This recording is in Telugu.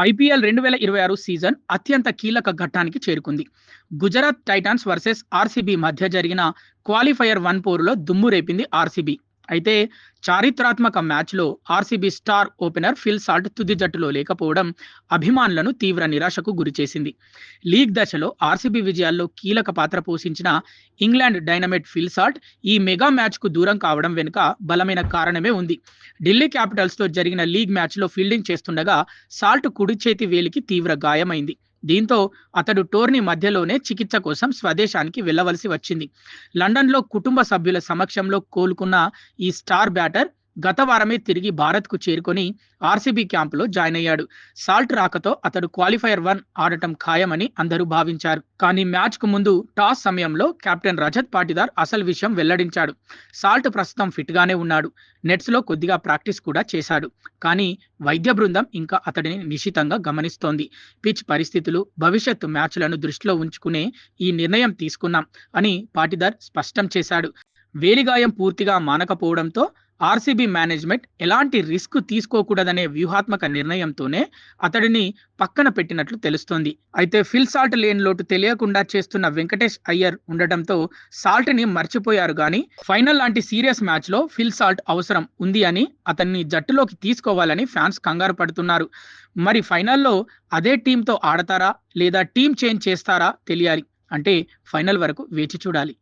ఐపీఎల్ 2026 సీజన్ అత్యంత కీలక ఘట్టానికి చేరుకుంది. గుజరాత్ టైటాన్స్ వర్సెస్ ఆర్సీబీ మధ్య జరిగిన క్వాలిఫైయర్ 1 పోరులో దుమ్ము రేపింది ఆర్సీబీ. అయితే చారిత్రాత్మక మ్యాచ్లో RCB star opener Phil Salt తుది జట్టులో లేకపోవడం అభిమానులను తీవ్ర నిరాశకు గురిచేసింది. లీగ్ దశలో ఆర్సీబీ విజయాల్లో కీలక పాత్ర పోషించిన ఇంగ్లాండ్ డైనమైట్ ఫిల్ సాల్ట్ ఈ మెగా మ్యాచ్కు దూరం కావడం వెనుక బలమైన కారణమే ఉంది. ఢిల్లీ క్యాపిటల్స్తో జరిగిన లీగ్ మ్యాచ్లో ఫీల్డింగ్ చేస్తుండగా సాల్ట్ కుడి చేతి వేలికి తీవ్ర గాయమైంది. దీంతో అతడు టోర్నీ మధ్యలోనే చికిత్స కోసం స్వదేశానికి వెళ్లవలసి వచ్చింది. లండన్లో కుటుంబ సభ్యుల సమక్షంలో కోలుకున్న ఈ స్టార్ బ్యాటర్ గత వారమే తిరిగి భారత్కు చేరుకొని ఆర్సీబీ క్యాంపులో జాయిన్ అయ్యాడు. సాల్ట్ రాకతో అతడు క్వాలిఫైయర్ 1 ఆడటం ఖాయమని అందరూ భావించారు. కానీ మ్యాచ్కు ముందు టాస్ సమయంలో కెప్టెన్ రజత్ పాటిదార్ అసలు విషయం వెల్లడించాడు. సాల్ట్ ప్రస్తుతం ఫిట్గానే ఉన్నాడు. నెట్స్లో కొద్దిగా ప్రాక్టీస్ కూడా చేశాడు. కానీ వైద్య బృందం ఇంకా అతడిని నిశితంగా గమనిస్తోంది. పిచ్ పరిస్థితులు, భవిష్యత్తు మ్యాచ్లను దృష్టిలో ఉంచుకునే ఈ నిర్ణయం తీసుకున్నాం అని పాటిదార్ స్పష్టం చేశాడు. వేలిగాయం పూర్తిగా మానకపోవడంతో ఆర్సీబీ మేనేజ్మెంట్ ఎలాంటి రిస్క్ తీసుకోకూడదనే వ్యూహాత్మక నిర్ణయంతోనే అతడిని పక్కన పెట్టినట్లు తెలుస్తోంది. అయితే ఫిల్ సాల్ట్ లేని లోటు తెలియకుండా చేస్తున్న వెంకటేష్ అయ్యర్ ఉండటంతో సాల్ట్ని మర్చిపోయారు. కానీ ఫైనల్ లాంటి సీరియస్ మ్యాచ్లో ఫిల్ సాల్ట్ అవసరం ఉంది అని అతన్ని జట్టులోకి తీసుకోవాలని ఫ్యాన్స్ కంగారు పడుతున్నారు. మరి ఫైనల్లో అదే టీంతో ఆడతారా లేదా టీం చేంజ్ చేస్తారా తెలియాలి. అంటే ఫైనల్ వరకు వేచి చూడాలి.